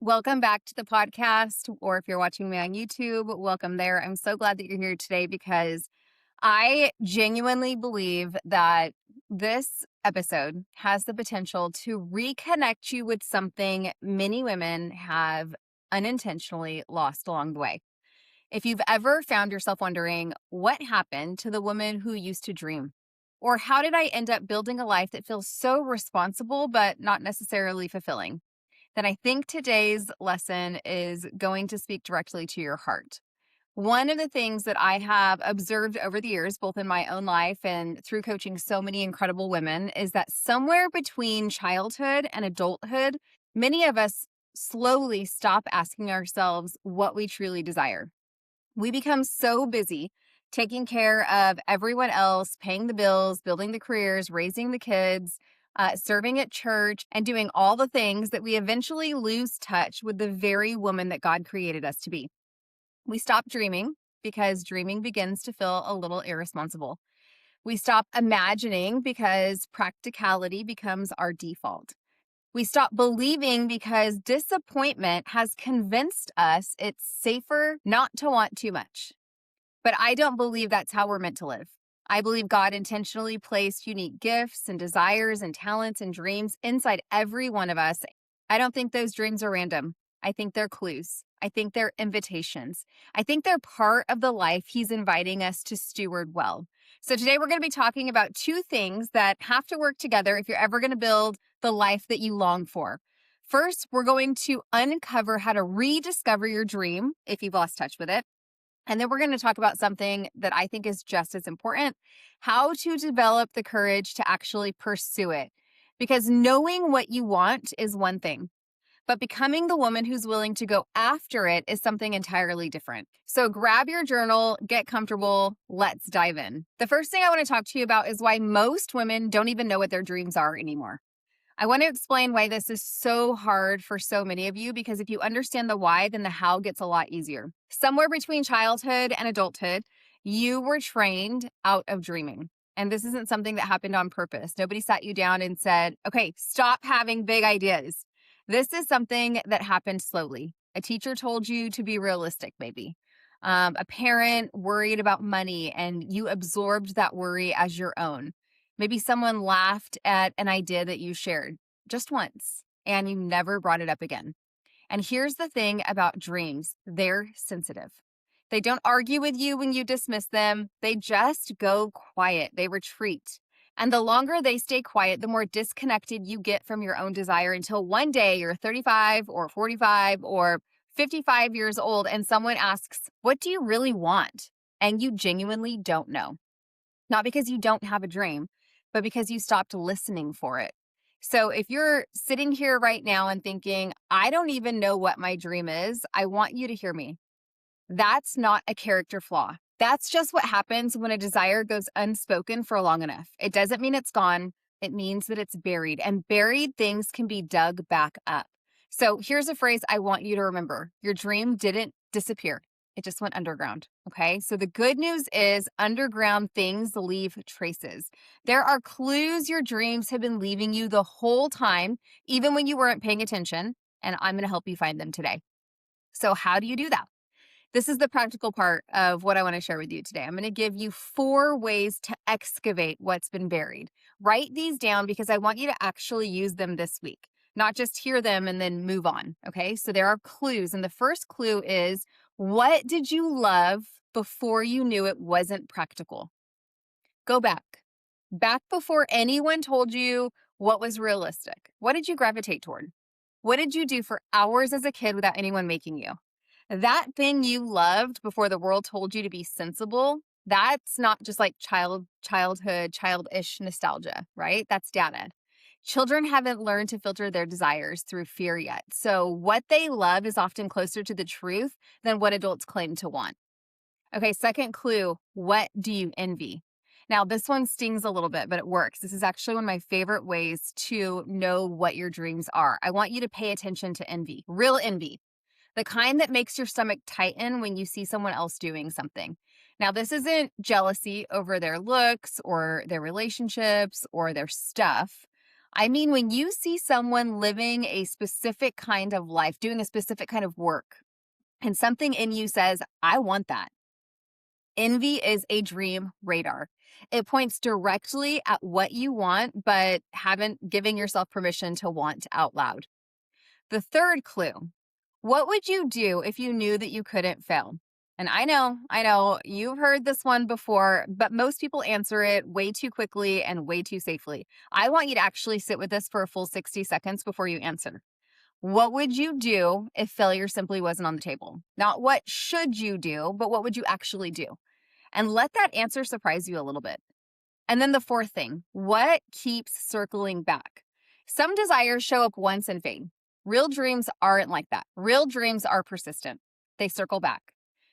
Welcome back to the podcast, or if you're watching me on YouTube, welcome there. I'm so glad that you're here today because I genuinely believe that this episode has the potential to reconnect you with something many women have unintentionally lost along the way. If you've ever found yourself wondering, what happened to the woman who used to dream? Or how did I end up building a life that feels so responsible, but not necessarily fulfilling? Then I think today's lesson is going to speak directly to your heart. One of the things that I have observed over the years, both in my own life and through coaching so many incredible women, is that somewhere between childhood and adulthood, many of us slowly stop asking ourselves what we truly desire. We become so busy taking care of everyone else, paying the bills, building the careers, raising the kids, serving at church, and doing all the things that we eventually lose touch with the very woman that God created us to be. We stop dreaming because dreaming begins to feel a little irresponsible. We stop imagining because practicality becomes our default. We stop believing because disappointment has convinced us it's safer not to want too much. But I don't believe that's how we're meant to live. I believe God intentionally placed unique gifts and desires and talents and dreams inside every one of us. I don't think those dreams are random. I think they're clues. I think they're invitations. I think they're part of the life He's inviting us to steward well. So today we're going to be talking about two things that have to work together if you're ever going to build the life that you long for. First, we're going to uncover how to rediscover your dream if you've lost touch with it. And then we're going to talk about something that I think is just as important, how to develop the courage to actually pursue it. Because knowing what you want is one thing, but becoming the woman who's willing to go after it is something entirely different. So grab your journal, get comfortable, let's dive in. The first thing I want to talk to you about is why most women don't even know what their dreams are anymore. I want to explain why this is so hard for so many of you, because if you understand the why, then the how gets a lot easier. Somewhere between childhood and adulthood, you were trained out of dreaming. And this isn't something that happened on purpose. Nobody sat you down and said, okay, stop having big ideas. This is something that happened slowly. A teacher told you to be realistic, maybe. A parent worried about money and you absorbed that worry as your own. Maybe someone laughed at an idea that you shared just once and you never brought it up again. And here's the thing about dreams, they're sensitive. They don't argue with you when you dismiss them. They just go quiet. They retreat. And the longer they stay quiet, the more disconnected you get from your own desire until one day you're 35 or 45 or 55 years old and someone asks, what do you really want? And you genuinely don't know. Not because you don't have a dream, but because you stopped listening for it. So if you're sitting here right now and thinking, I don't even know what my dream is, I want you to hear me. That's not a character flaw. That's just what happens when a desire goes unspoken for long enough. It doesn't mean it's gone. It means that it's buried, and buried things can be dug back up. So here's a phrase I want you to remember. Your dream didn't disappear. It just went underground. Okay. So the good news is underground things leave traces. There are clues your dreams have been leaving you the whole time, even when you weren't paying attention. And I'm going to help you find them today. So how do you do that? This is the practical part of what I want to share with you today. I'm going to give you 4 ways to excavate what's been buried. Write these down because I want you to actually use them this week, not just hear them and then move on. Okay. So there are clues. And the first clue is, what did you love before you knew it wasn't practical? Go back before anyone told you what was realistic. What did you gravitate toward? What did you do for hours as a kid without anyone making you? That thing you loved before the world told you to be sensible, that's not just like childhood, childish nostalgia, right? That's data. Children haven't learned to filter their desires through fear yet. So what they love is often closer to the truth than what adults claim to want. Okay, second clue, what do you envy? Now, this one stings a little bit, but it works. This is actually one of my favorite ways to know what your dreams are. I want you to pay attention to envy, real envy. The kind that makes your stomach tighten when you see someone else doing something. Now, this isn't jealousy over their looks or their relationships or their stuff. I mean, when you see someone living a specific kind of life, doing a specific kind of work, and something in you says, I want that. Envy is a dream radar. It points directly at what you want, but haven't given yourself permission to want out loud. The third clue, what would you do if you knew that you couldn't fail? And I know, you've heard this one before, but most people answer it way too quickly and way too safely. I want you to actually sit with this for a full 60 seconds before you answer. What would you do if failure simply wasn't on the table? Not what should you do, but what would you actually do? And let that answer surprise you a little bit. And then the fourth thing, what keeps circling back? Some desires show up once and fade. Real dreams aren't like that. Real dreams are persistent. They circle back.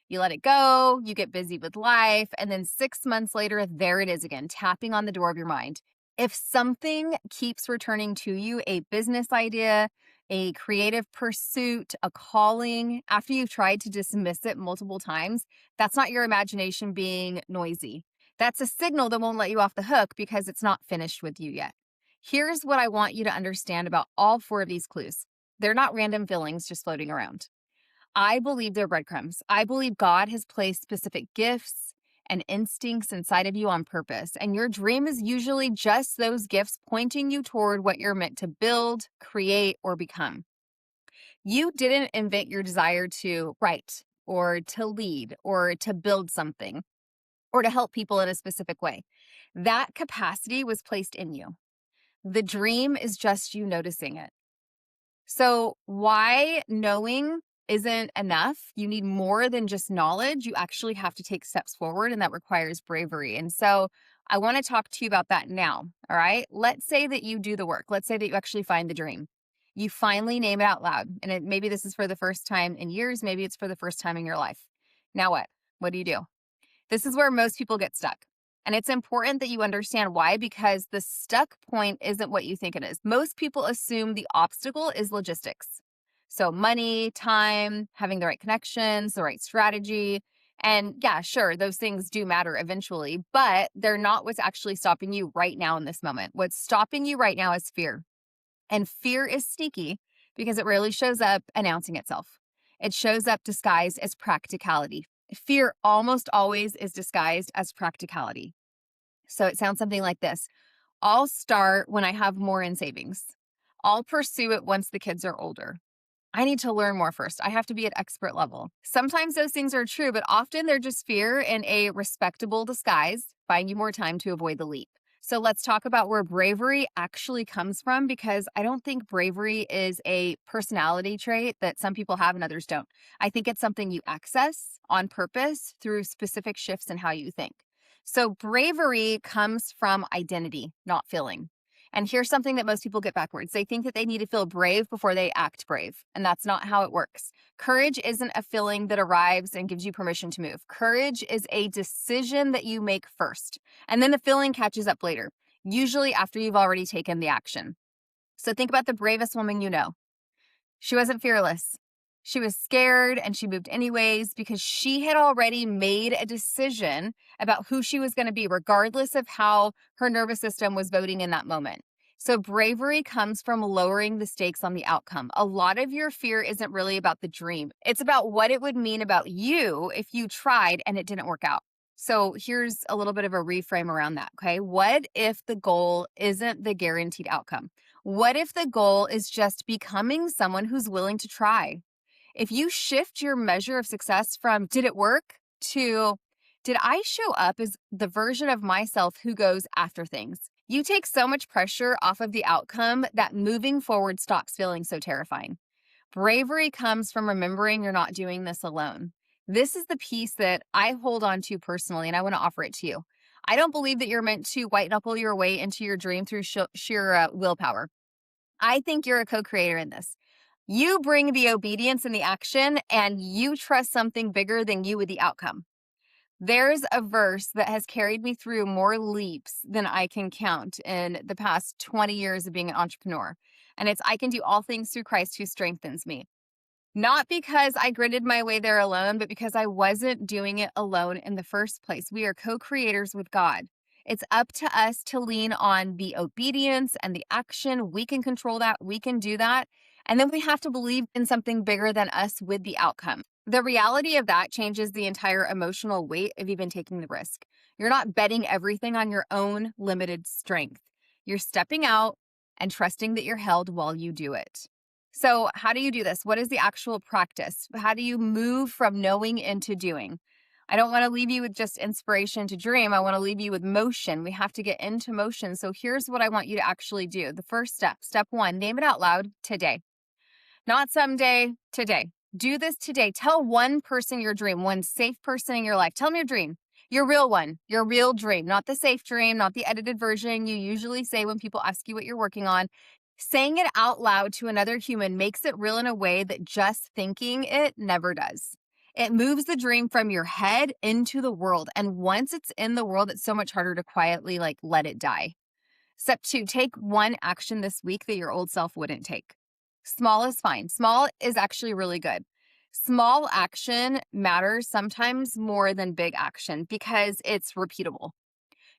You let it go, you get busy with life, and then 6 months later, there it is again, tapping on the door of your mind. If something keeps returning to you, a business idea, a creative pursuit, a calling, after you've tried to dismiss it multiple times, that's not your imagination being noisy. That's a signal that won't let you off the hook because it's not finished with you yet. Here's what I want you to understand about all four of these clues. They're not random feelings just floating around. I believe they're breadcrumbs. I believe God has placed specific gifts and instincts inside of you on purpose. And your dream is usually just those gifts pointing you toward what you're meant to build, create, or become. You didn't invent your desire to write or to lead or to build something or to help people in a specific way. That capacity was placed in you. The dream is just you noticing it. So, why knowing isn't enough? You need more than just knowledge. You actually have to take steps forward, and that requires bravery. And so, I want to talk to you about that now. All right. Let's say that you do the work. Let's say that you actually find the dream. You finally name it out loud. And maybe this is for the first time in years. Maybe it's for the first time in your life. Now, what? What do? This is where most people get stuck. And it's important that you understand why, because the stuck point isn't what you think it is. Most people assume the obstacle is logistics. So money, time, having the right connections, the right strategy. And yeah, sure, those things do matter eventually, but they're not what's actually stopping you right now in this moment. What's stopping you right now is fear. And fear is sneaky because it rarely shows up announcing itself. It shows up disguised as practicality. Fear almost always is disguised as practicality. So it sounds something like this. I'll start when I have more in savings. I'll pursue it once the kids are older. I need to learn more first. I have to be at expert level. Sometimes those things are true, but often they're just fear in a respectable disguise, buying you more time to avoid the leap. So let's talk about where bravery actually comes from, because I don't think bravery is a personality trait that some people have and others don't. I think it's something you access on purpose through specific shifts in how you think. So bravery comes from identity, not feeling. And here's something that most people get backwards. They think that they need to feel brave before they act brave. And that's not how it works. Courage isn't a feeling that arrives and gives you permission to move. Courage is a decision that you make first. And then the feeling catches up later, usually after you've already taken the action. So think about the bravest woman you know. She wasn't fearless. She was scared and she moved anyways because she had already made a decision about who she was going to be, regardless of how her nervous system was voting in that moment. So bravery comes from lowering the stakes on the outcome. A lot of your fear isn't really about the dream. It's about what it would mean about you if you tried and it didn't work out. So here's a little bit of a reframe around that, okay? What if the goal isn't the guaranteed outcome? What if the goal is just becoming someone who's willing to try? If you shift your measure of success from did it work to did I show up as the version of myself who goes after things, you take so much pressure off of the outcome that moving forward stops feeling so terrifying. Bravery comes from remembering you're not doing this alone. This is the piece that I hold on to personally, and I want to offer it to you. I don't believe that you're meant to white knuckle your way into your dream through sheer willpower. I think you're a co-creator in this. You bring the obedience and the action, and you trust something bigger than you with the outcome. There's a verse that has carried me through more leaps than I can count in the past 20 years of being an entrepreneur. And it's, I can do all things through Christ who strengthens me. Not because I gritted my way there alone, but because I wasn't doing it alone in the first place. We are co-creators with God. It's up to us to lean on the obedience and the action. We can control that. We can do that. And then we have to believe in something bigger than us with the outcome. The reality of that changes the entire emotional weight of even taking the risk. You're not betting everything on your own limited strength. You're stepping out and trusting that you're held while you do it. So, how do you do this? What is the actual practice? How do you move from knowing into doing? I don't want to leave you with just inspiration to dream. I want to leave you with motion. We have to get into motion. So, here's what I want you to actually do. The first step, step one, name it out loud today. Not someday, today. Do this today. Tell one person your dream, one safe person in your life. Tell them your dream, your real one, your real dream, not the safe dream, not the edited version you usually say when people ask you what you're working on. Saying it out loud to another human makes it real in a way that just thinking it never does. It moves the dream from your head into the world. And once it's in the world, it's so much harder to quietly let it die. Step two, take one action this week that your old self wouldn't take. Small is fine. Small is actually really good. Small action matters sometimes more than big action because it's repeatable.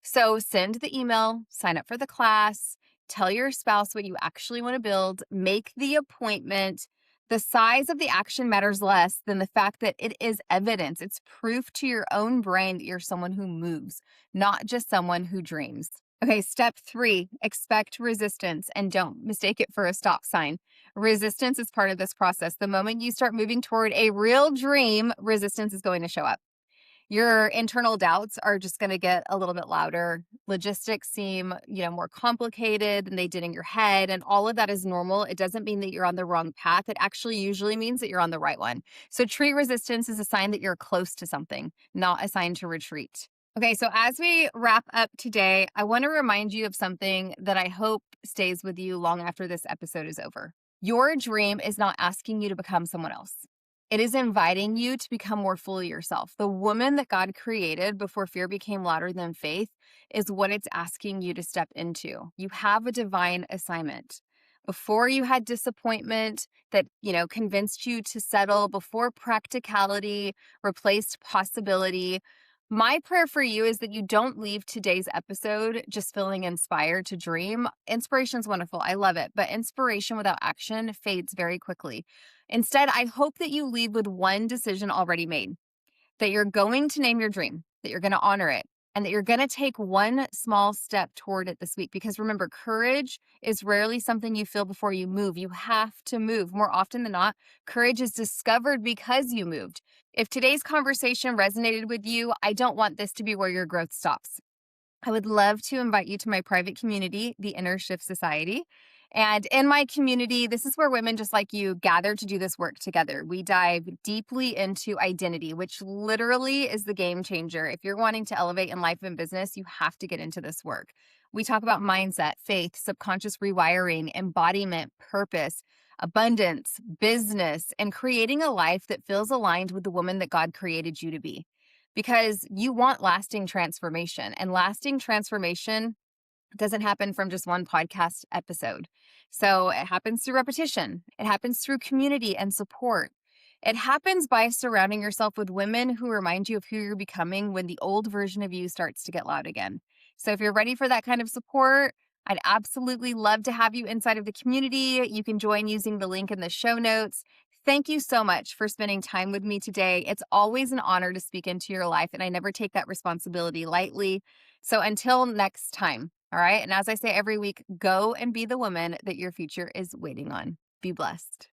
So send the email, sign up for the class, tell your spouse what you actually want to build, make the appointment. The size of the action matters less than the fact that it is evidence. It's proof to your own brain that you're someone who moves, not just someone who dreams. Okay, step three, expect resistance and don't mistake it for a stop sign. Resistance is part of this process. The moment you start moving toward a real dream, resistance is going to show up. Your internal doubts are just going to get a little bit louder. Logistics seem, more complicated than they did in your head, and all of that is normal. It doesn't mean that you're on the wrong path. It actually usually means that you're on the right one. So treat resistance as a sign that you're close to something, not a sign to retreat. Okay, so as we wrap up today, I want to remind you of something that I hope stays with you long after this episode is over. Your dream is not asking you to become someone else. It is inviting you to become more fully yourself. The woman that God created before fear became louder than faith is what it's asking you to step into. You have a divine assignment. Before you had disappointment that, convinced you to settle, before practicality replaced possibility, my prayer for you is that you don't leave today's episode just feeling inspired to dream. Inspiration is wonderful. I love it. But inspiration without action fades very quickly. Instead, I hope that you leave with one decision already made, that you're going to name your dream, that you're going to honor it, and that you're going to take one small step toward it this week. Because remember, courage is rarely something you feel before you move. You have to move. More often than not, courage is discovered because you moved. If today's conversation resonated with you, I don't want this to be where your growth stops. I would love to invite you to my private community, the Inner Shift Society. And in my community, this is where women just like you gather to do this work together. We dive deeply into identity, which literally is the game changer. If you're wanting to elevate in life and business, you have to get into this work. We talk about mindset, faith, subconscious rewiring, embodiment, purpose, abundance, business, and creating a life that feels aligned with the woman that God created you to be. Because you want lasting transformation, and lasting transformation doesn't happen from just one podcast episode. So it happens through repetition. It happens through community and support. It happens by surrounding yourself with women who remind you of who you're becoming when the old version of you starts to get loud again. So if you're ready for that kind of support, I'd absolutely love to have you inside of the community. You can join using the link in the show notes. Thank you so much for spending time with me today. It's always an honor to speak into your life, and I never take that responsibility lightly. So until next time, all right? And as I say every week, go and be the woman that your future is waiting on. Be blessed.